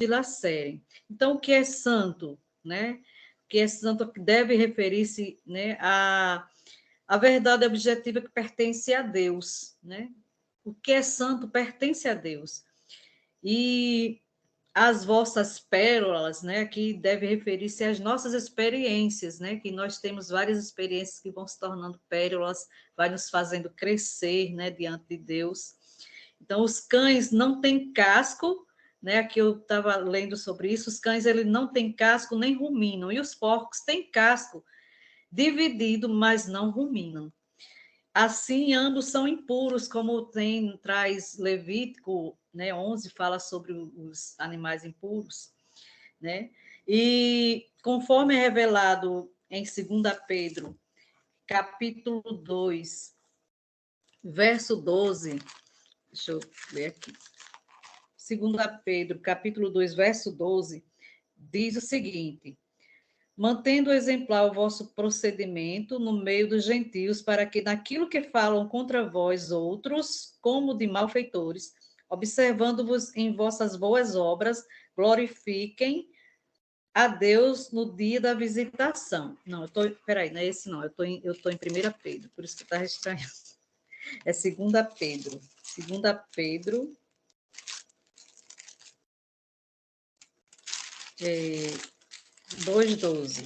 dilacerem. Então, o que é santo, né? O que é santo deve referir-se, né, à verdade objetiva que pertence a Deus, né? O que é santo pertence a Deus. E as vossas pérolas, né, que deve referir-se às nossas experiências, né, que nós temos várias experiências que vão se tornando pérolas, vai nos fazendo crescer, né, diante de Deus. Então, os cães não têm casco, né, aqui eu estava lendo sobre isso, os cães eles não têm casco nem ruminam, e os porcos têm casco dividido, mas não ruminam. Assim, ambos são impuros, como traz Levítico, né, 11, fala sobre os animais impuros, né? E conforme é revelado em 2 Pedro, capítulo 2, verso 12, deixa eu ler aqui. 2 Pedro, capítulo 2, verso 12, diz o seguinte: mantendo exemplar o vosso procedimento no meio dos gentios, para que naquilo que falam contra vós outros, como de malfeitores, observando-vos em vossas boas obras, glorifiquem a Deus no dia da visitação. Não, peraí, não é esse não, eu tô em 1 Pedro, por isso que está estranho. É 2 Pedro. 2 Pedro, 2,12.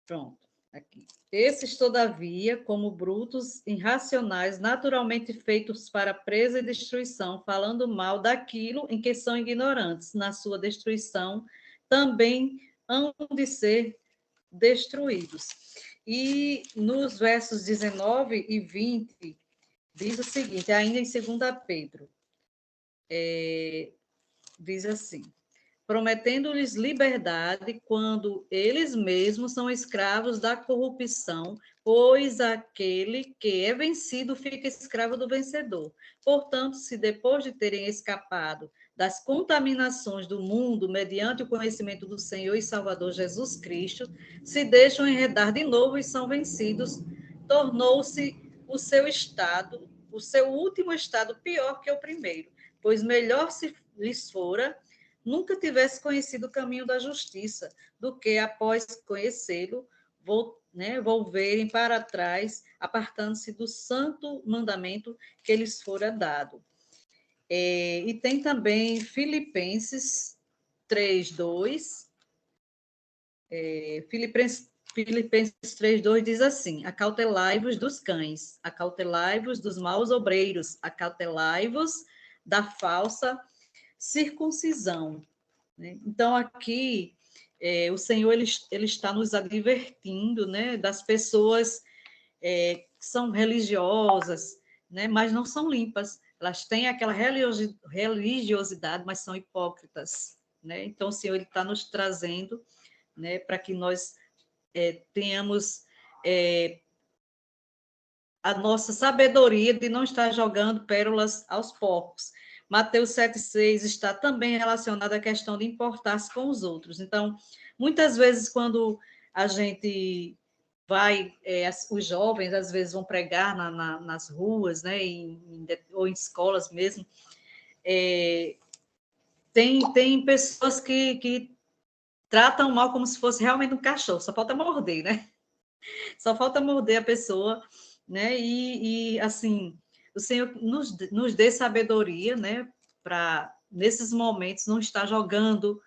Pronto, aqui. Esses, todavia, como brutos, irracionais, naturalmente feitos para presa e destruição, falando mal daquilo em que são ignorantes, na sua destruição, também hão de ser destruídos. E nos versos 19 e 20, diz o seguinte, ainda em 2 Pedro, diz assim: prometendo-lhes liberdade quando eles mesmos são escravos da corrupção, pois aquele que é vencido fica escravo do vencedor. Portanto, se depois de terem escapado das contaminações do mundo mediante o conhecimento do Senhor e Salvador Jesus Cristo, se deixam enredar de novo e são vencidos, tornou-se o seu estado, o seu último estado pior que o primeiro, pois melhor se lhes fora nunca tivesse conhecido o caminho da justiça, do que, após conhecê-lo, volverem para trás, apartando-se do santo mandamento que lhes fora dado. E tem também Filipenses 3:2. Filipenses 3:2 diz assim: acautelai-vos dos cães, acautelai-vos dos maus obreiros, acautelai-vos da falsa circuncisão. Né? Então, aqui, o Senhor ele está nos advertindo, né, das pessoas que são religiosas, né, mas não são limpas. Elas têm aquela religiosidade, mas são hipócritas. Né? Então, o Senhor ele está nos trazendo, né, para que nós tenhamos a nossa sabedoria de não estar jogando pérolas aos porcos. Mateus 7,6 está também relacionado à questão de importar-se com os outros. Então, muitas vezes, quando a gente vai, os jovens, às vezes, vão pregar nas ruas, né, ou em escolas mesmo, tem pessoas que tratam mal como se fosse realmente um cachorro, só falta morder, né? Só falta morder a pessoa, né? E assim, o Senhor nos dê sabedoria, né? Para, nesses momentos, não estar jogando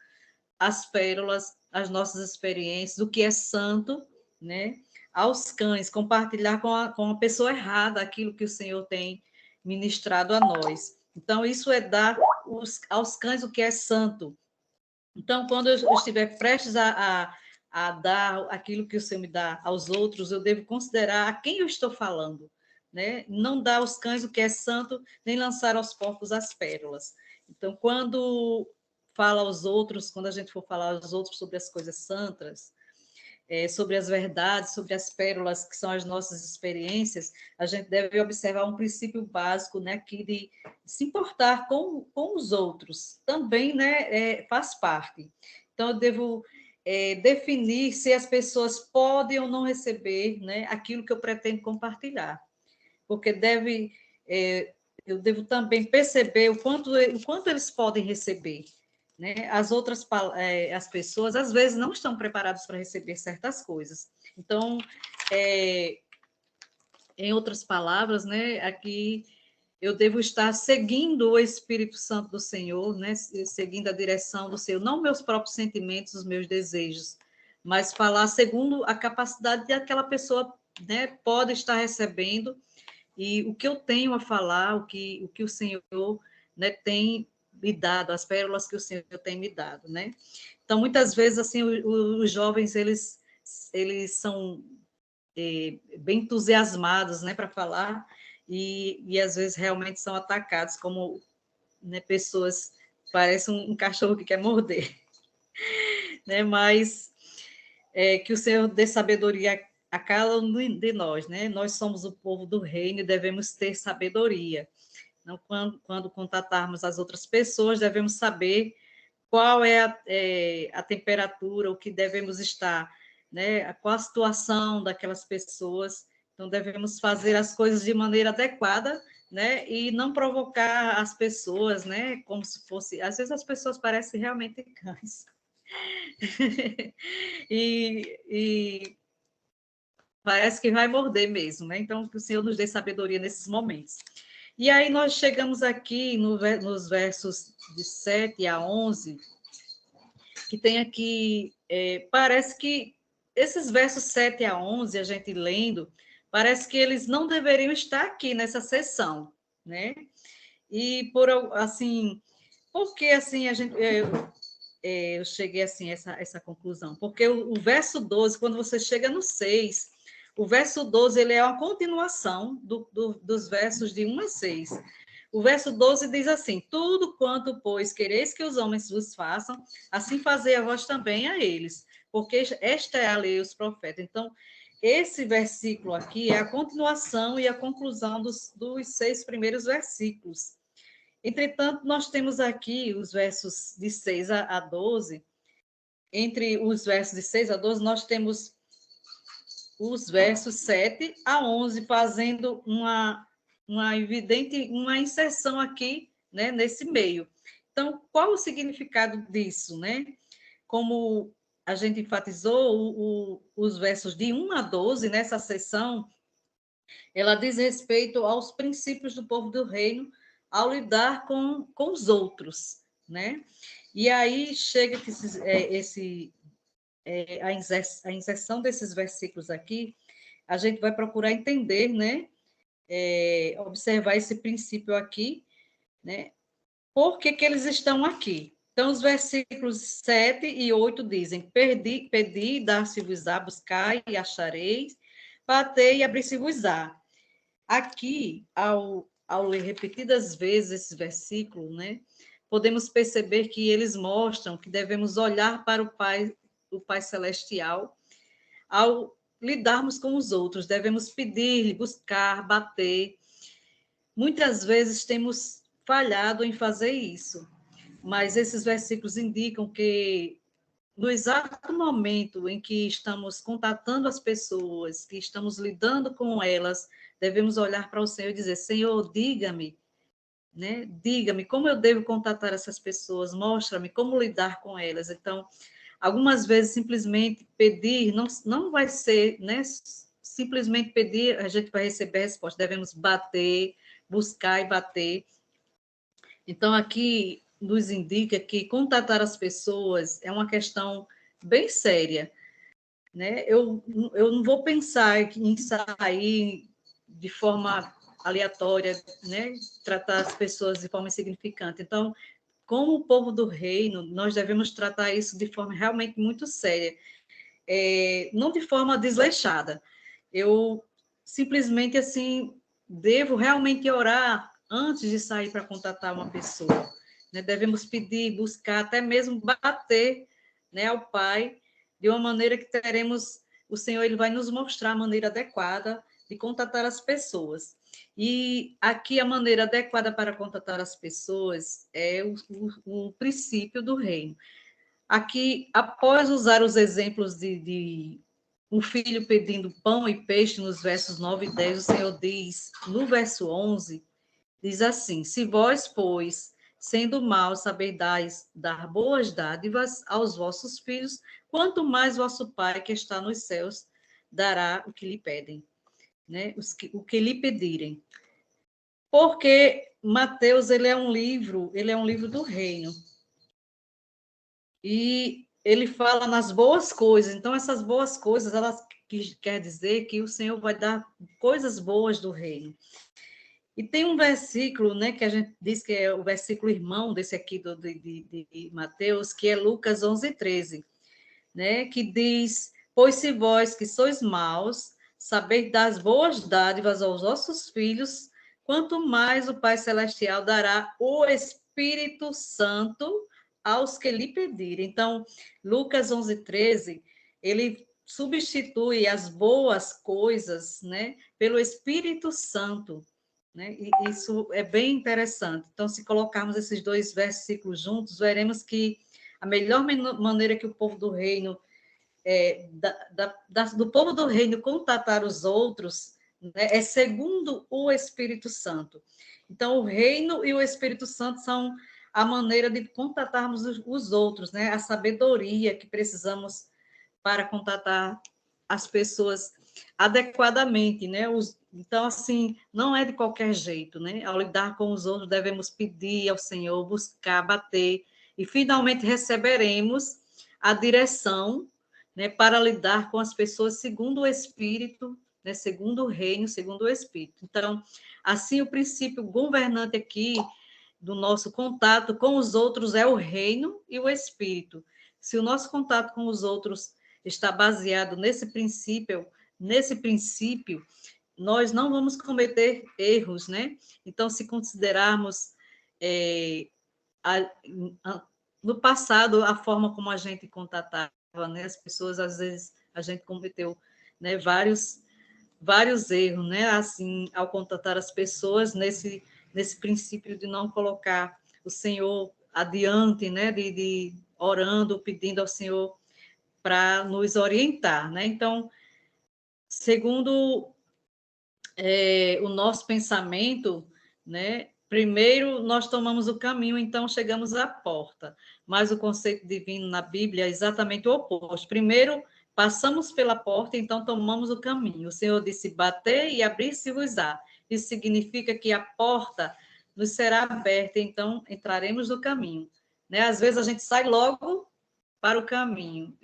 as pérolas, as nossas experiências, o que é santo, né? Aos cães, compartilhar com a pessoa errada aquilo que o Senhor tem ministrado a nós. Então, isso é dar aos cães o que é santo. Então, quando eu estiver prestes a dar aquilo que o Senhor me dá aos outros, eu devo considerar a quem eu estou falando, né? Não dar aos cães o que é santo, nem lançar aos porcos as pérolas. Então, quando fala aos outros, quando a gente for falar aos outros sobre as coisas santas, sobre as verdades, sobre as pérolas que são as nossas experiências, a gente deve observar um princípio básico, né, aqui de se importar com os outros, também, né, faz parte. Então, eu devo definir se as pessoas podem ou não receber, né, aquilo que eu pretendo compartilhar, porque eu devo também perceber o quanto eles podem receber, né? As pessoas, às vezes, não estão preparadas para receber certas coisas. Então, em outras palavras, né, aqui eu devo estar seguindo o Espírito Santo do Senhor, né, seguindo a direção do Senhor, não meus próprios sentimentos, os meus desejos, mas falar segundo a capacidade que aquela pessoa, né, pode estar recebendo e o que eu tenho a falar, o que o Senhor, né, tem me dado, as pérolas que o Senhor tem me dado, né? Então, muitas vezes, assim, os jovens, eles são bem entusiasmados, né, para falar, e às vezes realmente são atacados como, né, pessoas, parece um cachorro que quer morder, né, mas que o Senhor dê sabedoria a cada um de nós, né, nós somos o povo do reino e devemos ter sabedoria, então, quando contatarmos as outras pessoas, devemos saber qual é a temperatura, o que devemos estar, né? Qual a situação daquelas pessoas. Então, devemos fazer as coisas de maneira adequada, né? E não provocar as pessoas, né? Como se fosse. Às vezes as pessoas parecem realmente cães. e parece que vai morder mesmo, né? Então, que o Senhor nos dê sabedoria nesses momentos. E aí nós chegamos aqui nos versos de 7 a 11, que tem aqui, parece que esses versos 7 a 11, a gente lendo, parece que eles não deveriam estar aqui nessa sessão, né? E assim, porque assim eu cheguei assim essa conclusão? Porque o verso 12, quando você chega no 6, o verso 12 ele é uma continuação dos versos de 1 a 6. O verso 12 diz assim: tudo quanto, pois, quereis que os homens vos façam, assim fazei a vós também a eles, porque esta é a lei e os profetas. Então, esse versículo aqui é a continuação e a conclusão dos 6 primeiros versículos. Entretanto, nós temos aqui os versos de 6 a 12. Entre os versos de 6 a 12, nós temos os versos 7 a 11, fazendo uma evidente, uma inserção aqui, né, nesse meio. Então, qual o significado disso, né? Como a gente enfatizou, os versos de 1 a 12, nessa sessão, ela diz respeito aos princípios do povo do reino ao lidar com os outros, né? E aí chega a inserção desses versículos aqui, a gente vai procurar entender, né? Observar esse princípio aqui, né? Por que eles estão aqui? Então, os versículos 7 e 8 dizem: pedi, dar-se-vos-á, buscai e achareis, batei e abri-se-vos-á. Aqui, ao ler repetidas vezes esse versículo, né, podemos perceber que eles mostram que devemos olhar para o Pai Celestial, ao lidarmos com os outros, devemos pedir, buscar, bater. Muitas vezes temos falhado em fazer isso, mas esses versículos indicam que no exato momento em que estamos contatando as pessoas, que estamos lidando com elas, devemos olhar para o Senhor e dizer: Senhor, diga-me, né? Diga-me como eu devo contatar essas pessoas, mostra-me como lidar com elas. Então, algumas vezes simplesmente pedir não vai ser, né? Simplesmente pedir, a gente vai receber a resposta. Devemos bater, buscar e bater. Então, aqui nos indica que contatar as pessoas é uma questão bem séria, né? Eu não vou pensar em sair de forma aleatória, né? Tratar as pessoas de forma insignificante. Então, como o povo do reino, nós devemos tratar isso de forma realmente muito séria, não de forma desleixada. Eu simplesmente assim devo realmente orar antes de sair para contatar uma pessoa, né? Devemos pedir, buscar, até mesmo bater, né, ao Pai, de uma maneira que teremos, o Senhor ele vai nos mostrar a maneira adequada de contatar as pessoas. E aqui a maneira adequada para contatar as pessoas é o princípio do reino. Aqui, após usar os exemplos de um filho pedindo pão e peixe nos versos 9 e 10, o Senhor diz, no verso 11, Diz assim: se vós, pois, sendo maus, sabeis dar boas dádivas aos vossos filhos, quanto mais vosso Pai que está nos céus dará o que lhe pedem, né? O que lhe pedirem. Porque Mateus, ele é um livro do reino. E ele fala nas boas coisas. Então, essas boas coisas, elas quer dizer que o Senhor vai dar coisas boas do reino. E tem um versículo, né, que a gente diz que é o versículo irmão desse aqui de Mateus, que é Lucas 11:13, né, que diz: pois se vós que sois maus, sabeis dar as boas dádivas aos vossos filhos, quanto mais o Pai Celestial dará o Espírito Santo aos que lhe pedirem. Então, Lucas 11:13, ele substitui as boas coisas, né, pelo Espírito Santo, né? E isso é bem interessante. Então, se colocarmos esses dois versículos juntos, veremos que a melhor maneira que o povo do reino, do povo do reino contatar os outros, né, é segundo o Espírito Santo. Então, o reino e o Espírito Santo são a maneira de contatarmos os outros, né? A sabedoria que precisamos para contatar as pessoas adequadamente, né? Então, assim, não é de qualquer jeito, né? Ao lidar com os outros, devemos pedir ao Senhor, buscar, bater, e finalmente receberemos a direção, né, para lidar com as pessoas segundo o Espírito, né, segundo o reino, segundo o Espírito. Então, assim, o princípio governante aqui do nosso contato com os outros é o reino e o Espírito. Se o nosso contato com os outros está baseado nesse princípio, nós não vamos cometer erros, né? Então, se considerarmos a, no passado a forma como a gente contatava, né, as pessoas, às vezes a gente cometeu, né, vários erros, né? Assim, ao contatar as pessoas nesse princípio de não colocar o Senhor adiante, né? De orando, pedindo ao Senhor para nos orientar, né? Então, segundo o nosso pensamento, né? Primeiro nós tomamos o caminho, então chegamos à porta. Mas o conceito divino na Bíblia é exatamente o oposto. Primeiro passamos pela porta, então tomamos o caminho. O Senhor disse: bater e abrir-se-vos-á. Isso significa que a porta nos será aberta, então entraremos no caminho. Né? Às vezes a gente sai logo para o caminho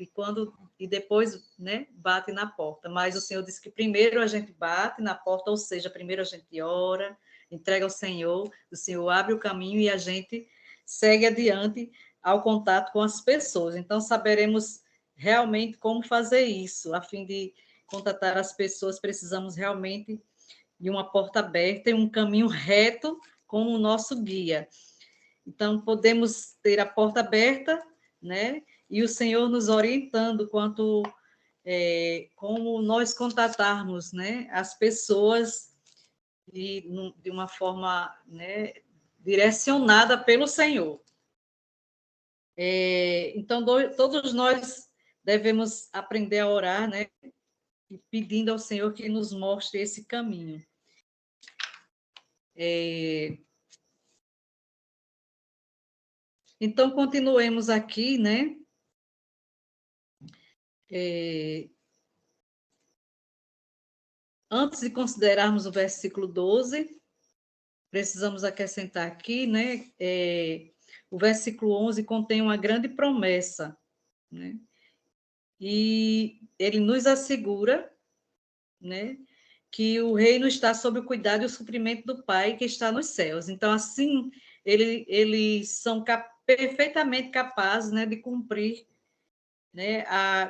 e depois, né, bate na porta. Mas o Senhor disse que primeiro a gente bate na porta, ou seja, primeiro a gente ora, entrega ao Senhor, o Senhor abre o caminho e a gente segue adiante ao contato com as pessoas. Então saberemos realmente como fazer isso, a fim de contatar as pessoas, precisamos realmente de uma porta aberta e um caminho reto como o nosso guia. Então podemos ter a porta aberta, né? E o Senhor nos orientando quanto como nós contatarmos, né, as pessoas de uma forma, né, direcionada pelo Senhor. Então, todos nós devemos aprender a orar, né, pedindo ao Senhor que nos mostre esse caminho. Então, continuemos aqui, né? Antes de considerarmos o versículo 12, precisamos acrescentar aqui, né? O versículo 11 contém uma grande promessa, né? E ele nos assegura, né, que o reino está sob o cuidado e o suprimento do Pai que está nos céus. Então, assim, eles são perfeitamente capazes, né, de cumprir, né,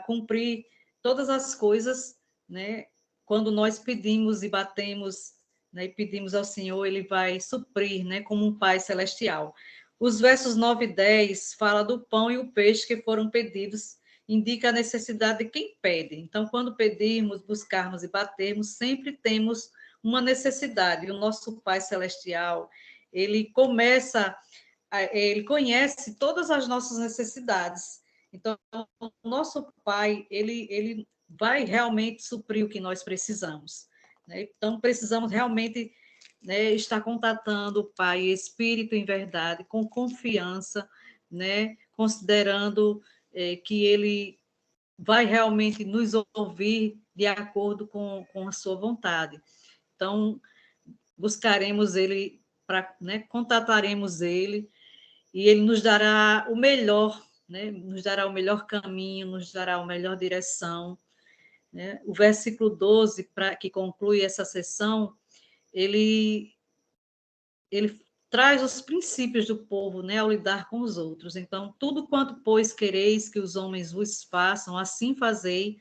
cumprir todas as coisas, né, quando nós pedimos e batemos, né, e pedimos ao Senhor, ele vai suprir, né, como um Pai celestial. Os versos 9 e 10 fala do pão e o peixe que foram pedidos, indica a necessidade de quem pede. Então, quando pedirmos, buscarmos e batermos, sempre temos uma necessidade. E o nosso Pai celestial, ele ele conhece todas as nossas necessidades. Então, o nosso Pai, ele vai realmente suprir o que nós precisamos, né? Então, precisamos realmente né, está contatando o Pai, Espírito em verdade, com confiança, né, considerando que Ele vai realmente nos ouvir de acordo com a sua vontade. Então, buscaremos Ele, né, contataremos Ele, e Ele nos dará o melhor, né, nos dará o melhor caminho, nos dará a melhor direção. Né? O versículo 12, que conclui essa sessão, ele traz os princípios do povo, né, ao lidar com os outros. Então, tudo quanto, pois, quereis que os homens vos façam, assim fazei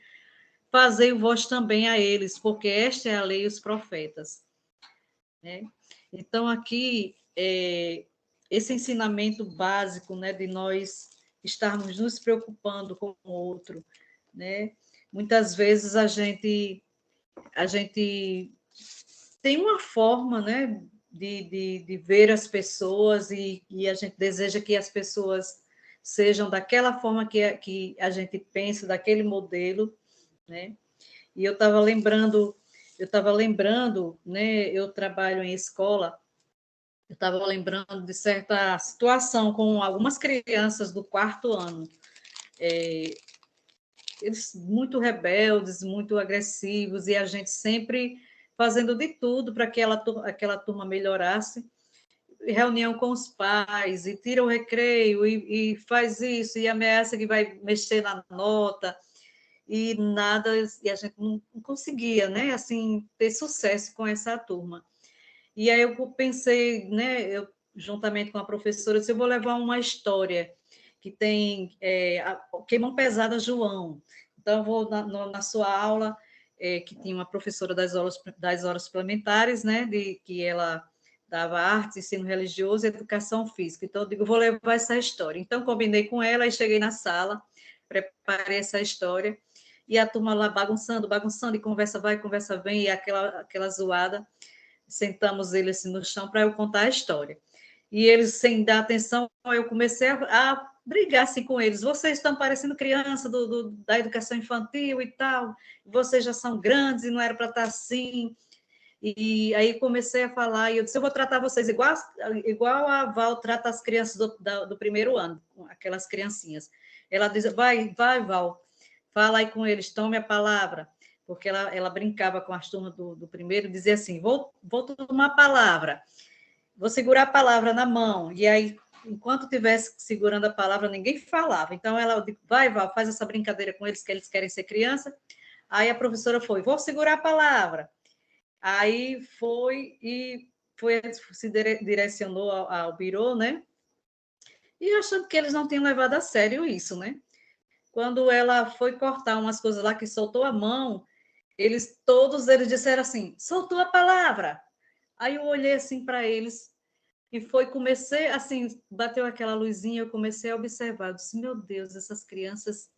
vós também a eles, porque esta é a lei e os profetas. Né? Então, aqui, esse ensinamento básico, né, de nós estarmos nos preocupando com o outro, né? Muitas vezes a gente tem uma forma, né, de ver as pessoas e a gente deseja que as pessoas sejam daquela forma que a gente pensa, daquele modelo, né? E eu estava lembrando, né, eu trabalho em escola, eu estava lembrando de certa situação com algumas crianças do 4º ano, eles muito rebeldes, muito agressivos, e a gente sempre fazendo de tudo para que aquela turma melhorasse. Reunião com os pais, e tira o recreio, e faz isso, e ameaça que vai mexer na nota, e nada, e a gente não conseguia, né, assim, ter sucesso com essa turma. E aí eu pensei, né, juntamente com a professora, eu disse, eu vou levar uma história que tem Queimão Pesada João. Então, eu vou na sua aula, que tinha uma professora das horas suplementares, né, que ela dava artes, ensino religioso e educação física. Então, eu digo, vou levar essa história. Então, combinei com ela e cheguei na sala, preparei essa história, e a turma lá bagunçando, bagunçando, e conversa vai, conversa vem, e aquela zoada. Sentamos eles assim no chão para eu contar a história. E eles, sem dar atenção, eu comecei a brigar assim com eles. Vocês estão parecendo criança da educação infantil e tal, vocês já são grandes e não era para estar assim. E aí comecei a falar, e eu disse, eu vou tratar vocês igual a Val trata as crianças do 1º ano, aquelas criancinhas. Ela diz, vai, Val, fala aí com eles, tome a palavra, porque ela brincava com as turmas do 1º, e dizia assim, vou tomar a palavra, vou segurar a palavra na mão, e aí, enquanto estivesse segurando a palavra, ninguém falava. Então, ela disse, vai, Val, faz essa brincadeira com eles, que eles querem ser criança. Aí a professora foi, vou segurar a palavra. Aí se direcionou ao birô, né? E achando que eles não tinham levado a sério isso, né? Quando ela foi cortar umas coisas lá que soltou a mão, todos eles disseram assim: soltou a palavra. Aí eu olhei assim para eles e comecei assim, bateu aquela luzinha, eu comecei a observar, eu disse: meu Deus, essas crianças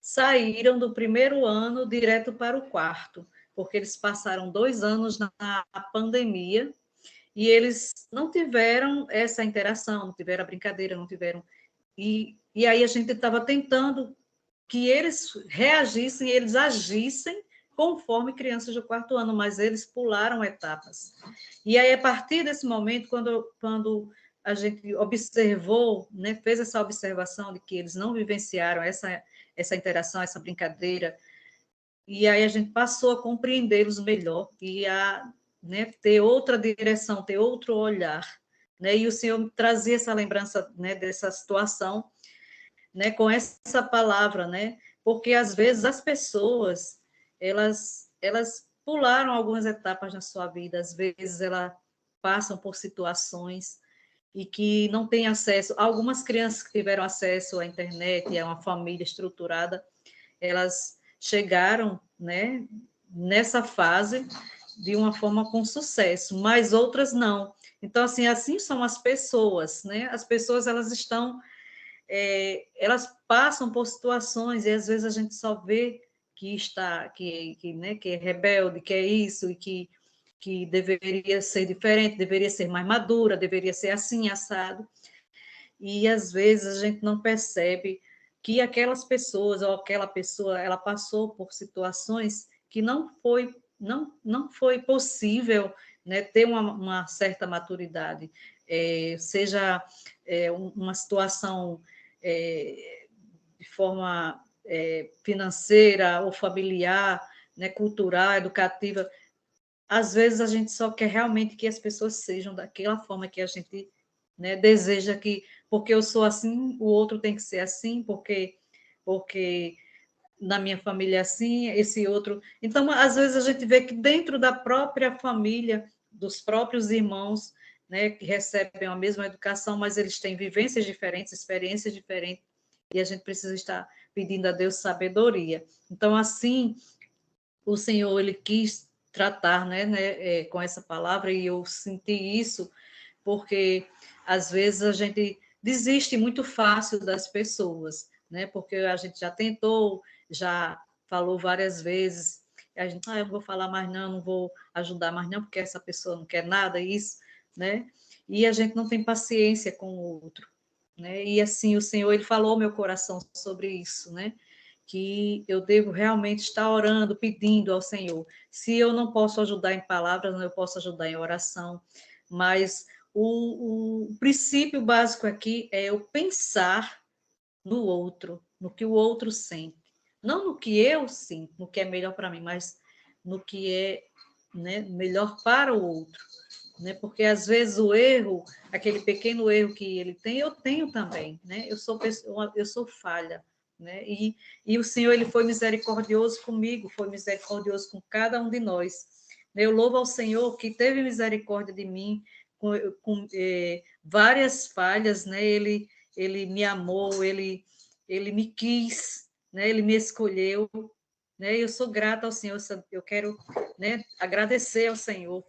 saíram do 1º ano direto para o 4º, porque eles passaram 2 anos na pandemia e eles não tiveram essa interação, não tiveram a brincadeira, não tiveram. E aí a gente estava tentando que eles reagissem, eles agissem conforme crianças do 4º ano, mas eles pularam etapas. E aí, a partir desse momento, quando a gente observou, né, fez essa observação de que eles não vivenciaram essa interação, essa brincadeira, e aí a gente passou a compreendê-los melhor e a, né, ter outra direção, ter outro olhar. Né? E o Senhor trazia essa lembrança, né, dessa situação, né, com essa palavra, né? Porque às vezes as pessoas elas pularam algumas etapas na sua vida, às vezes elas passam por situações e que não têm acesso. Algumas crianças que tiveram acesso à internet, a uma família estruturada, elas chegaram, né, nessa fase de uma forma com sucesso, mas outras não. Então, assim são as pessoas, né? As pessoas, elas estão elas passam por situações e às vezes a gente só vê né, que é rebelde, que é isso, e que deveria ser diferente, deveria ser mais madura, deveria ser assim, assado. E às vezes a gente não percebe que aquelas pessoas ou aquela pessoa, ela passou por situações que não foi possível, né, ter uma certa maturidade, seja uma situação de forma financeira ou familiar, né, cultural, educativa. Às vezes a gente só quer realmente que as pessoas sejam daquela forma que a gente, né, deseja que, porque eu sou assim, o outro tem que ser assim, porque na minha família é assim, esse outro. Então, às vezes a gente vê que dentro da própria família, dos próprios irmãos, né, que recebem a mesma educação, mas eles têm vivências diferentes, experiências diferentes, e a gente precisa estar pedindo a Deus sabedoria. Então, assim, o Senhor ele quis tratar, com essa palavra, e eu senti isso porque às vezes a gente desiste muito fácil das pessoas, né? Porque a gente já tentou, já falou várias vezes, e a gente, eu não vou falar mais não, não vou ajudar mais não, porque essa pessoa não quer nada, isso, né? E a gente não tem paciência com o outro, né? E assim, o Senhor, ele falou ao meu coração sobre isso, né? Que eu devo realmente estar orando, pedindo ao Senhor. Se eu não posso ajudar em palavras, eu posso ajudar em oração, mas o princípio básico aqui é eu pensar no outro, no que o outro sente. Não no que eu sinto, no que é melhor para mim, mas no que é, né, melhor para o outro. Né? Porque às vezes o erro, aquele pequeno erro que ele tem, eu tenho também. Né? Eu sou falha. Né? E o Senhor ele foi misericordioso comigo, foi misericordioso com cada um de nós. Eu louvo ao Senhor que teve misericórdia de mim, com várias falhas, né? Ele me amou, ele me quis, né? Ele me escolheu, né? Eu sou grata ao Senhor, eu quero, né, agradecer ao Senhor